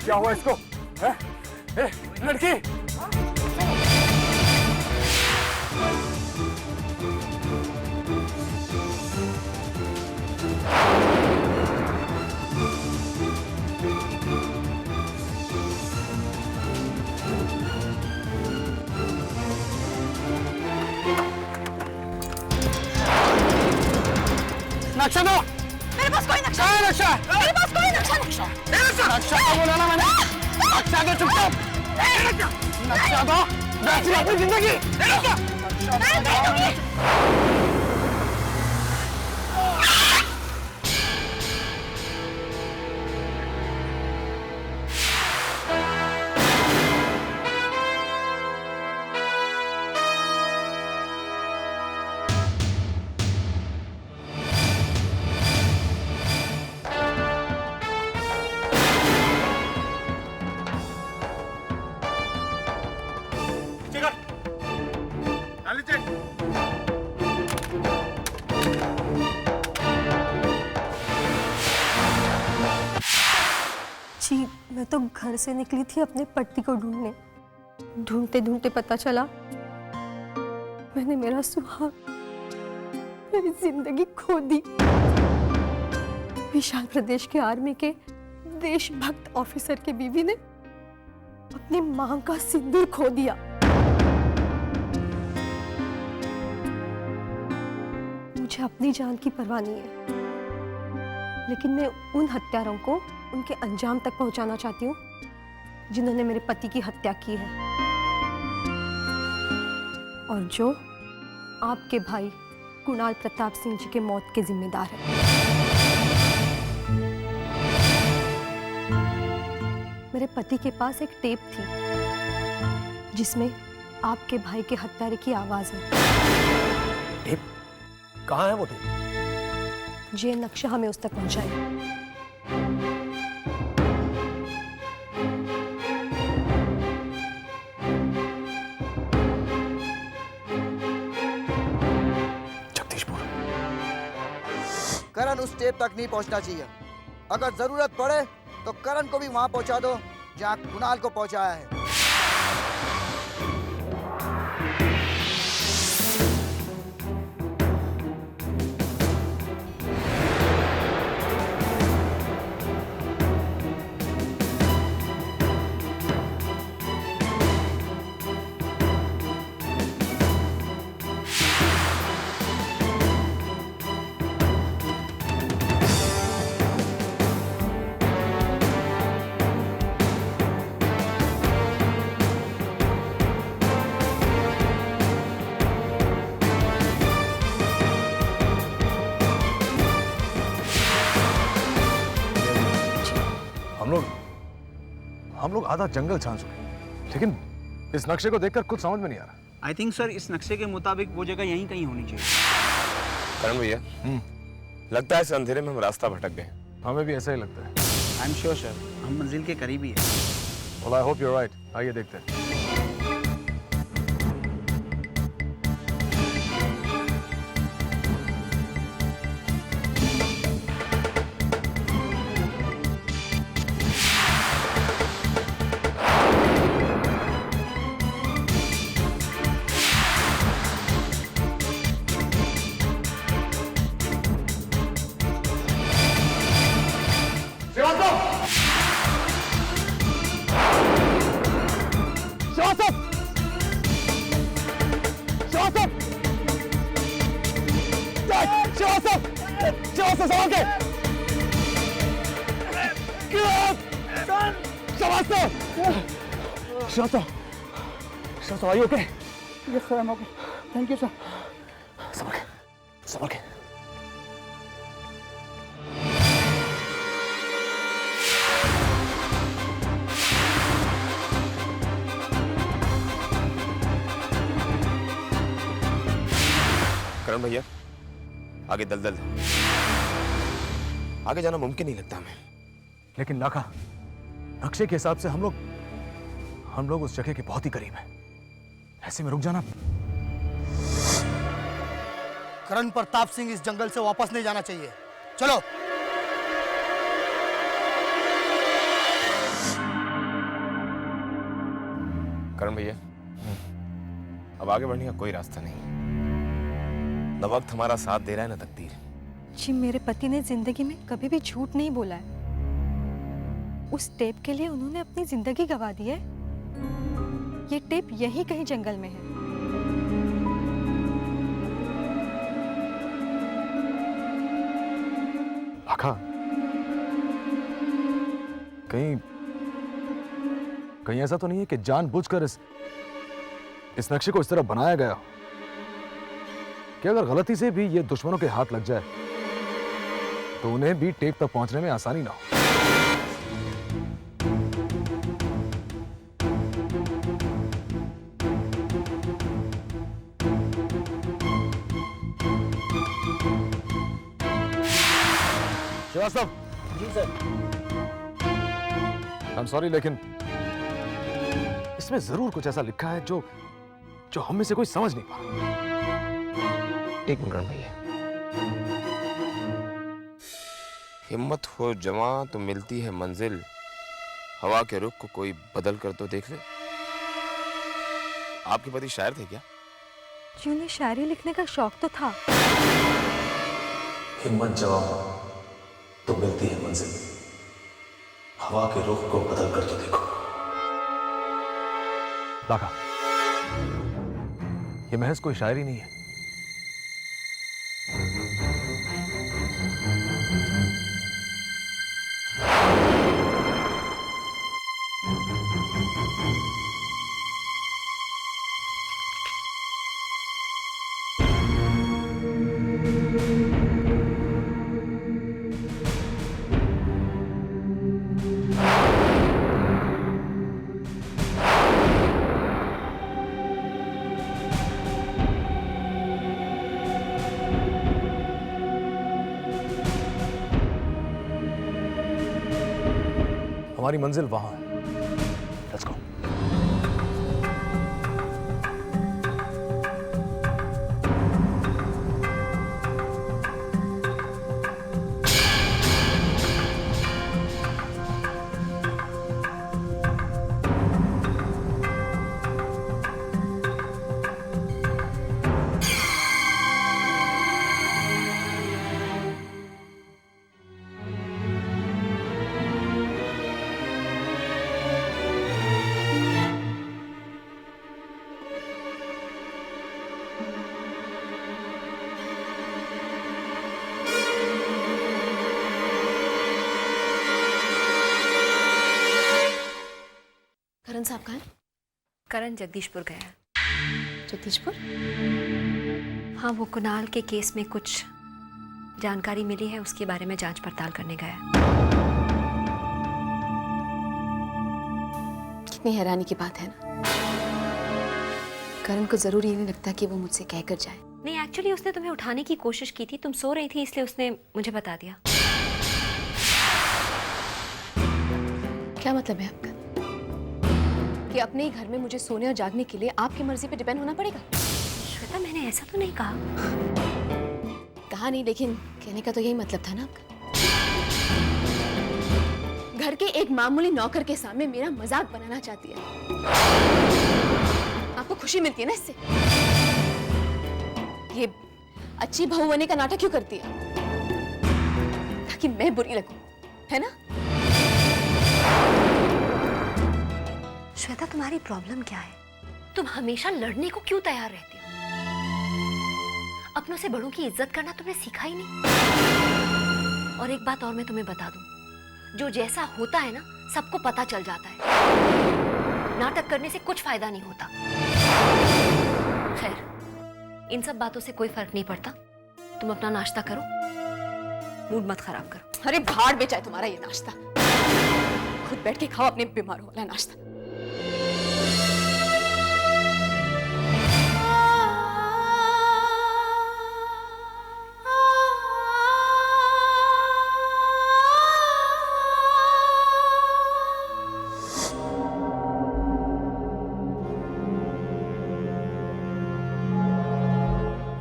क्या हुआ इसको? है? ए, लड़की! नक्शा दो! मेरे पास कोई नक्शा कहाँ है नक्शा? मेरे पास कोई नक्शा नक्शा तो बोला ना मैंने। नक्शा दो चुपचाप। नक्शा दो। बची अपनी जिंदगी। जी, मैं तो घर से निकली थी अपने पति को ढूंढने। ढूंढते ढूंढते पता चला मैंने मेरा सुहाग, मेरी जिंदगी खो दी। विशाल प्रदेश के आर्मी के देशभक्त ऑफिसर के बीवी ने अपनी मां का सिंदूर खो दिया। मुझे अपनी जान की परवाह नहीं है, लेकिन मैं उन हत्यारों को उनके अंजाम तक पहुंचाना चाहती हूँ जिन्होंने मेरे पति की हत्या की है और जो आपके भाई कुणाल प्रताप सिंह जी के मौत के जिम्मेदार है। मेरे पति के पास एक टेप थी जिसमें आपके भाई के हत्यारे की आवाज है। टेप? कहाँ है वो टेप? ये नक्शा हमें उस तक पहुंचाए। करण उस टेप तक नहीं पहुंचना चाहिए। अगर जरूरत पड़े तो करण को भी वहां पहुंचा दो जहां कुणाल को पहुंचाया है। हम लोग आधा जंगल छान चुके, लेकिन इस नक्शे को देखकर कुछ समझ में नहीं आ रहा। आई थिंक सर इस नक्शे के मुताबिक वो जगह यहीं कहीं होनी चाहिए। करण भैया, लगता है इस अंधेरे में हम रास्ता भटक गए। हमें भी ऐसा ही लगता है। आई एम श्योर सर, हम मंजिल के करीब ही है। Well, I hope you're right. आइए देखते हैं। Shut are you okay? Yes, sir, I'm okay. Thank you, sir. संभल के। करण भैया, आगे दलदल है, आगे जाना मुमकिन नहीं लगता हमें। लेकिन लाखा, नक्शे के हिसाब से हम लोग उस जगह के बहुत ही करीब हैं। ऐसे में रुक जाना। करण प्रताप सिंह इस जंगल से वापस नहीं जाना चाहिए। चलो। करण भैया, अब आगे बढ़ने का कोई रास्ता नहीं। न वक्त हमारा साथ दे रहा है, न तकदीर। जी, मेरे पति ने जिंदगी में कभी भी झूठ नहीं बोला है। उस टेप के लिए उन्होंने अपनी जिंदगी गंवा दी है। ये टेप यही कहीं जंगल में है। आका, कहीं ऐसा तो नहीं है कि जानबूझकर इस नक्शे को इस तरह बनाया गया हो कि अगर गलती से भी ये दुश्मनों के हाथ लग जाए तो उन्हें भी टेप तक पहुंचने में आसानी ना हो। श्रीवास्तव। जी सर। आई एम सॉरी, लेकिन इसमें जरूर कुछ ऐसा लिखा है जो हम में से कोई समझ नहीं पा रहा। एक मिनट करण भैया। हिम्मत हो जवां तो मिलती है मंजिल, हवा के रुख को कोई बदल कर तो देख ले। आपके पति शायर थे क्या? जी, उन्हें शायरी लिखने का शौक तो था। हिम्मत जवां तो मिलती है मंजिल, हवा के रुख को बदल कर तो देखो। लाका, ये महज कोई शायरी नहीं है। हमारी मंजिल वहां है। Let's go. करण साहब कहाँ हैं? करण जगदीशपुर गया है। जगदीशपुर? हाँ, वो कुणाल के केस में कुछ जानकारी मिली है, उसके बारे में जांच पड़ताल करने गया है। कितनी हैरानी की बात है ना। करण को जरूर ये नहीं लगता कि वो मुझसे कहकर जाए। नहीं, एक्चुअली उसने तुम्हें उठाने की कोशिश की थी, तुम सो रही थी, इसलिए उसने मुझे बता दिया। क्या मतलब है आपका? कि अपने ही घर में मुझे सोने और जागने के लिए आपकी मर्जी पे डिपेंड होना पड़ेगा? श्वेता, मैंने ऐसा तो नहीं कहा। कहा नहीं, लेकिन कहने का तो यही मतलब था ना आपका। घर के एक मामूली नौकर के सामने मेरा मजाक बनाना चाहती है। आपको खुशी मिलती है ना इससे? ये अच्छी बहू बनने का नाटक क्यों करती है? ताकि मैं बुरी लगूं, है ना? श्वेता, तुम्हारी प्रॉब्लम क्या है? तुम हमेशा लड़ने को क्यों तैयार रहती हो? अपनों से बड़ों की इज्जत करना तुमने सीखा ही नहीं। और एक बात और मैं तुम्हें बता दूं, जो जैसा होता है ना, सबको पता चल जाता है। नाटक करने से कुछ फायदा नहीं होता। खैर, इन सब बातों से कोई फर्क नहीं पड़ता। तुम अपना नाश्ता करो, मूड मत खराब करो। अरे भाड़ में चाहे तुम्हारा ये नाश्ता, खुद बैठ के खाओ अपने बीमारों वाला नाश्ता।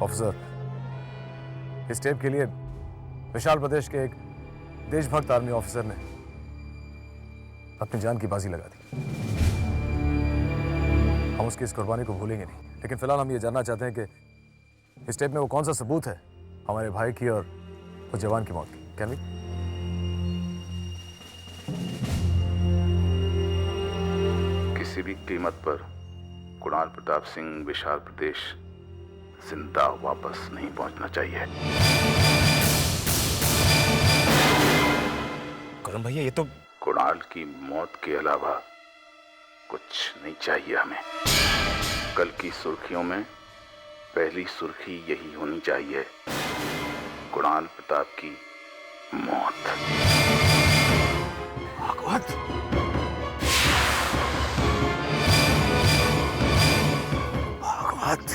ऑफिसर, इस टेप के लिए विशाल प्रदेश के एक देशभक्त आर्मी ऑफिसर ने अपनी जान की बाजी लगा दी। उसकी इस कुर्बानी को भूलेंगे नहीं। लेकिन फिलहाल हम ये जानना चाहते हैं कि इस टेप में वो कौन सा सबूत है हमारे भाई की और उस जवान की मौत की। Can we? किसी भी कीमत पर कुणाल प्रताप सिंह विशाल प्रदेश जिंदा वापस नहीं पहुंचना चाहिए। करण भैया, ये तो कुणाल की मौत के अलावा कुछ नहीं चाहिए हमें। कल की सुर्खियों में पहली सुर्खी यही होनी चाहिए, कुणाल प्रताप की मौत। भागवत, भागवत।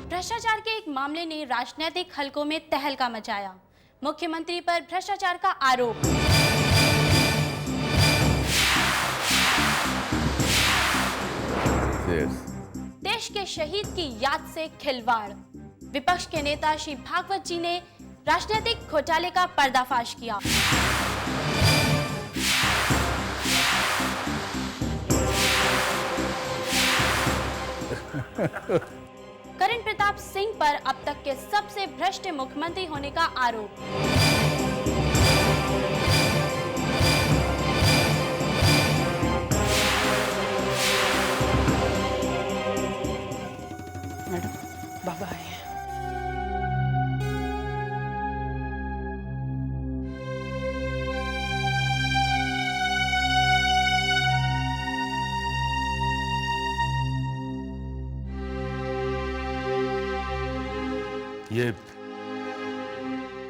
भ्रष्टाचार के एक मामले ने राजनीतिक हलकों में तहलका मचाया। मुख्यमंत्री पर भ्रष्टाचार का आरोप। देश के शहीद की याद से खिलवाड़। विपक्ष के नेता श्री भागवत जी ने राजनीतिक घोटाले का पर्दाफाश किया। करण प्रताप सिंह पर अब तक के सबसे भ्रष्ट मुख्यमंत्री होने का आरोप। मैडम, बाबा आए हैं।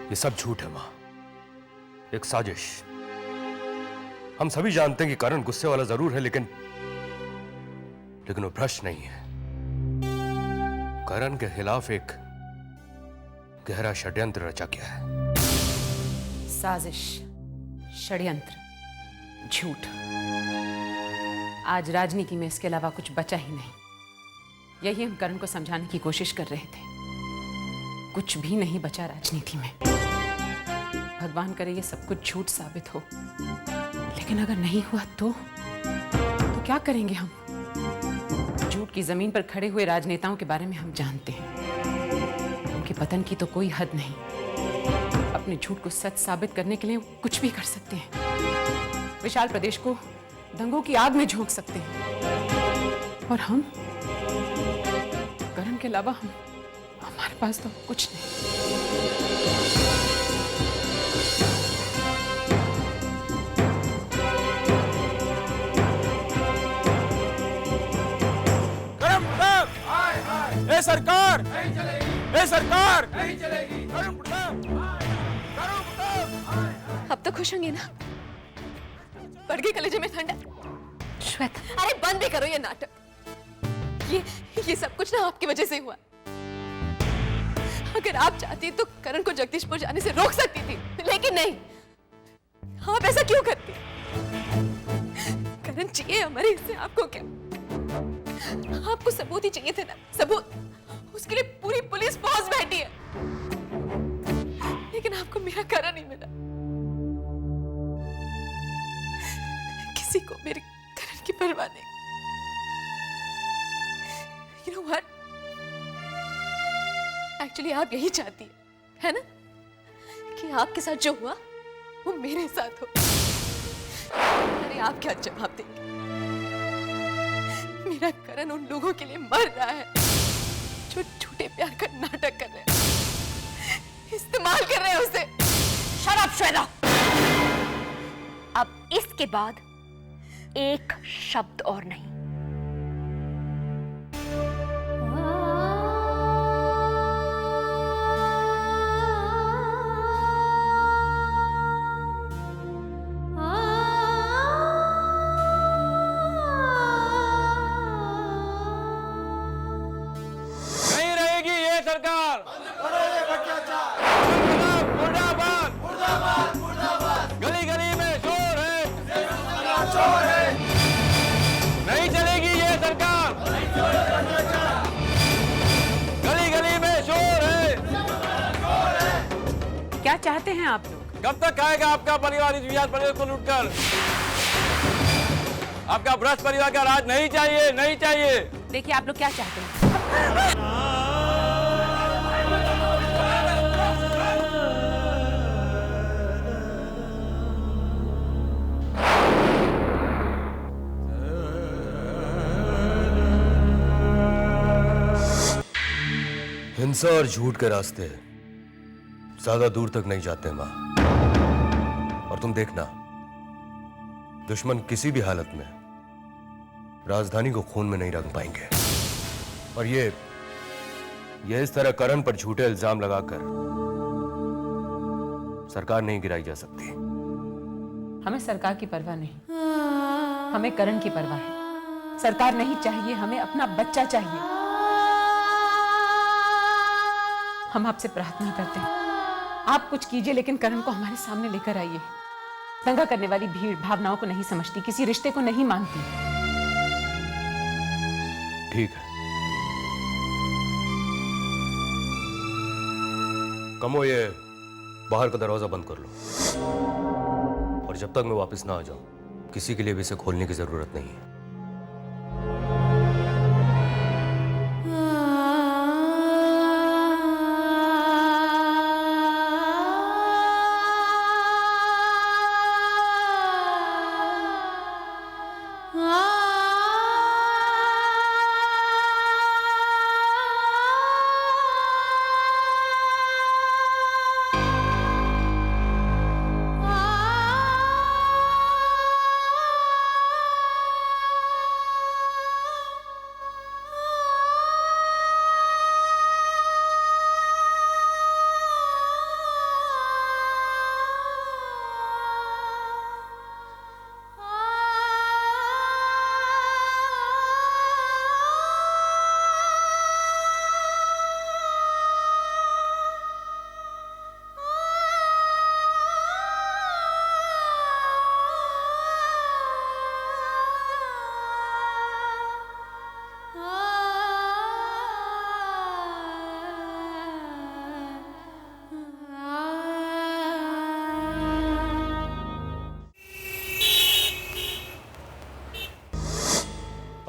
ये सब झूठ है मां, एक साजिश। हम सभी जानते हैं कि करण गुस्से वाला जरूर है, लेकिन वो भ्रष्ट नहीं है। करण के खिलाफ एक गहरा षड्यंत्र रचा गया है। साजिश, षड्यंत्र, झूठ। आज राजनीति में इसके अलावा कुछ बचा ही नहीं। यही हम करण को समझाने की कोशिश कर रहे थे। कुछ भी नहीं बचा राजनीति में। भगवान करे ये सब कुछ झूठ साबित हो, लेकिन अगर नहीं हुआ तो क्या करेंगे हम? झूठ की जमीन पर खड़े हुए राजनेताओं के बारे में हम जानते हैं। उनके पतन की तो कोई हद नहीं। अपने झूठ को सच साबित करने के लिए कुछ भी कर सकते हैं। विशाल प्रदेश को दंगों की आग में झोंक सकते हैं। और हम, करण के अलावा हमारे पास तो कुछ नहीं। ए सरकार, ए सरकार, नहीं चलेगी। अब तो खुश होंगे ना? पड़ गई कलेजे में ठंडा। श्वेता, अरे बंद भी करो ये नाटक। ये सब कुछ ना आपकी वजह से हुआ। अगर आप चाहती तो करण को जगदीशपुर जाने से रोक सकती थी, लेकिन नहीं। आप ऐसा क्यों करती? करण चाहिए हमारे हिस्से, आपको क्या? आपको सबूत ही चाहिए थे ना, सबूत। उसके लिए पूरी पुलिस फोर्स बैठी है, लेकिन आपको मेरा करण नहीं मिला। किसी को मेरे करण की परवाह नहीं। You know what? Actually, आप यही चाहती है ना? कि आपके साथ जो हुआ वो मेरे साथ हो। अरे आप क्या जवाब देंगे? मेरा करण उन लोगों के लिए मर रहा है जो झूठे प्यार का नाटक कर रहे हैं, इस्तेमाल कर रहे हैं उसे। Shut up Shweta. अब इसके बाद एक शब्द और नहीं। गली गली में शोर है, नहीं चलेगी ये सरकार। गली गली में शोर है। क्या चाहते हैं आप लोग? कब तक खाएगा आपका परिवार इस विराट प्रदेश को लूटकर? आपका भ्रष्ट परिवार का राज नहीं चाहिए, नहीं चाहिए। देखिए आप लोग क्या चाहते हैं। हिंसा और झूठ के रास्ते ज्यादा दूर तक नहीं जाते मां। और तुम देखना, दुश्मन किसी भी हालत में राजधानी को खून में नहीं रंग पाएंगे। और ये इस तरह करण पर झूठे इल्जाम लगाकर सरकार नहीं गिराई जा सकती। हमें सरकार की परवाह नहीं, हमें करण की परवाह है। सरकार नहीं चाहिए, हमें अपना बच्चा चाहिए। हम आपसे प्रार्थना करते हैं, आप कुछ कीजिए, लेकिन करण को हमारे सामने लेकर आइए। दंगा करने वाली भीड़ भावनाओं को नहीं समझती, किसी रिश्ते को नहीं मानती। ठीक है, कमो ये बाहर का दरवाजा बंद कर लो। और जब तक मैं वापस ना आ जाऊं, किसी के लिए भी इसे खोलने की जरूरत नहीं है।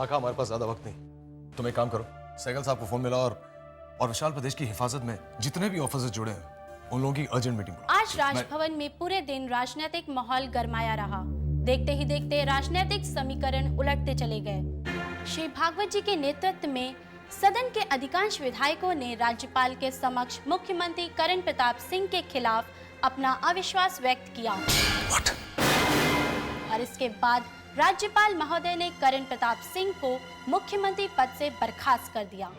काका हमारे पास ज्यादा वक्त नहीं, तुम एक काम करो, सहगल साहब को फोन मिला और विशाल प्रदेश की हिफाजत में जितने भी ऑफिसर्स जुड़े हैं उन लोगों की अर्जेंट मीटिंग बुलाओ। आज राजभवन में पूरे दिन राजनीतिक माहौल गरमाया रहा। देखते ही देखते राजनीतिक समीकरण उलटते चले गए। श्री भागवत जी के नेतृत्व में सदन के अधिकांश विधायकों ने राज्यपाल के समक्ष मुख्यमंत्री करण प्रताप सिंह के खिलाफ अपना अविश्वास व्यक्त किया। और इसके बाद राज्यपाल महोदय ने करण प्रताप सिंह को मुख्यमंत्री पद से बर्खास्त कर दिया।